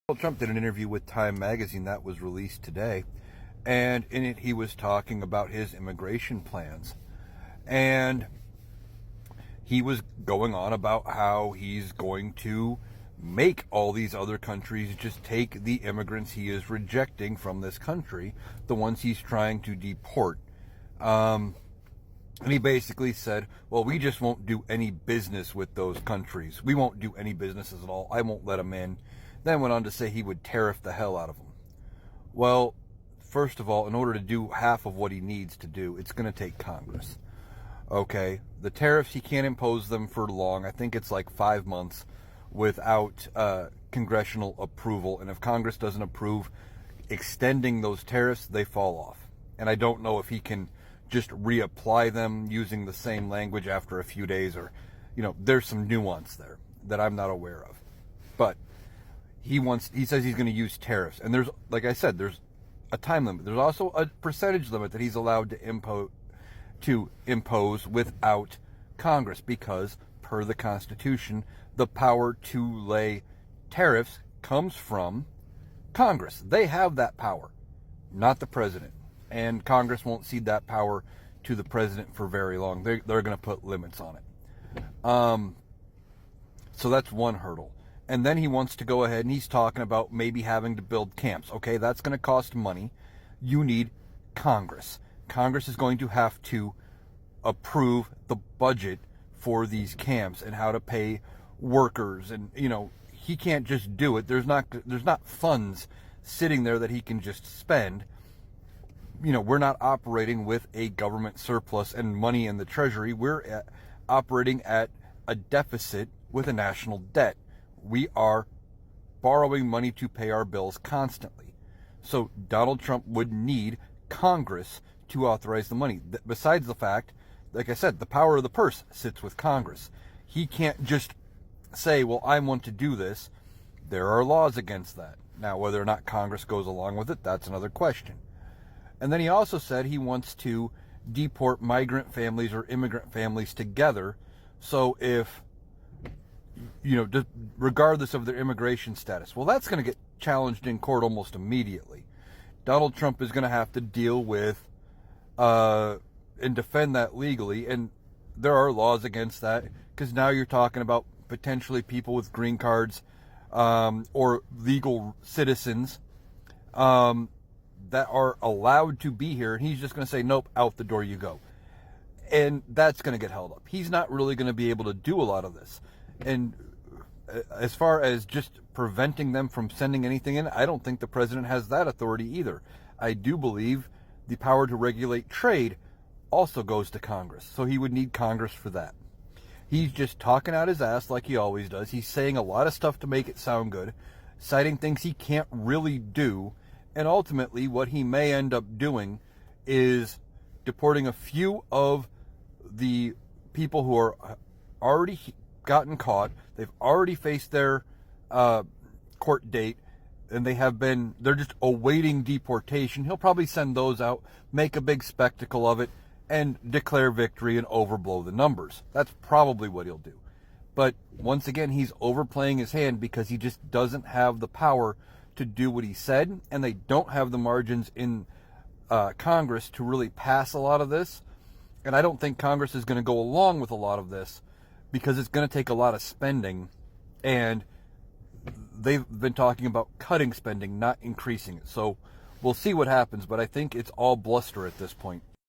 Donald Trump did an interview with Time magazine that was released today, and in it he was talking about his immigration plans. And he was going on about how he's going to make all these other countries just take the immigrants he is rejecting from this country, the ones he's trying to deport. And he basically said, well, we just won't do any business with those countries. We won't do any businesses at all. I won't let them in. Then went on to say he would tariff the hell out of them. Well, first of all, in order to do half of what he needs to do, it's going to take Congress. Okay, the tariffs, he can't impose them for long. I think it's like 5 months without congressional approval. And if Congress doesn't approve extending those tariffs, they fall off. And I don't know if he can just reapply them using the same language after a few days, or, there's some nuance there that I'm not aware of. But he says he's going to use tariffs. And there's, like I said, there's a time limit. There's also a percentage limit that he's allowed to impose without Congress, because per the Constitution, the power to lay tariffs comes from Congress. They have that power, not the president. And Congress won't cede that power to the president for very long. They're going to put limits on it. So that's one hurdle. And then he wants to go ahead and he's talking about maybe having to build camps. Okay, that's going to cost money. You need Congress. Congress is going to have to approve the budget for these camps and how to pay workers. And, he can't just do it. There's not funds sitting there that he can just spend. We're not operating with a government surplus and money in the treasury. We're operating at a deficit with a national debt. We are borrowing money to pay our bills constantly. So Donald Trump would need Congress to authorize the money. Besides the fact, like I said, the power of the purse sits with Congress. He can't just say, well, I want to do this. There are laws against that. Now, whether or not Congress goes along with it, that's another question. And then he also said he wants to deport migrant families or immigrant families together. So if, regardless of their immigration status, well, that's going to get challenged in court almost immediately. Donald Trump is going to have to deal with and defend that legally. And there are laws against that, because now you're talking about potentially people with green cards or legal citizens that are allowed to be here, and he's just going to say, nope, out the door you go. And that's going to get held up. He's not really going to be able to do a lot of this. And as far as just preventing them from sending anything in, I don't think the president has that authority either. I do believe the power to regulate trade also goes to Congress. So he would need Congress for that. He's just talking out his ass like he always does. He's saying a lot of stuff to make it sound good, citing things he can't really do. And ultimately, what he may end up doing is deporting a few of the people who are already gotten caught. They've already faced their court date, and they're just awaiting deportation. He'll probably send those out, make a big spectacle of it, and declare victory and overblow the numbers. That's probably what he'll do. But once again, he's overplaying his hand because he just doesn't have the power to do what he said, and they don't have the margins in Congress to really pass a lot of this. And I don't think Congress is going to go along with a lot of this, because it's going to take a lot of spending, and they've been talking about cutting spending, not increasing it. So we'll see what happens, but I think it's all bluster at this point.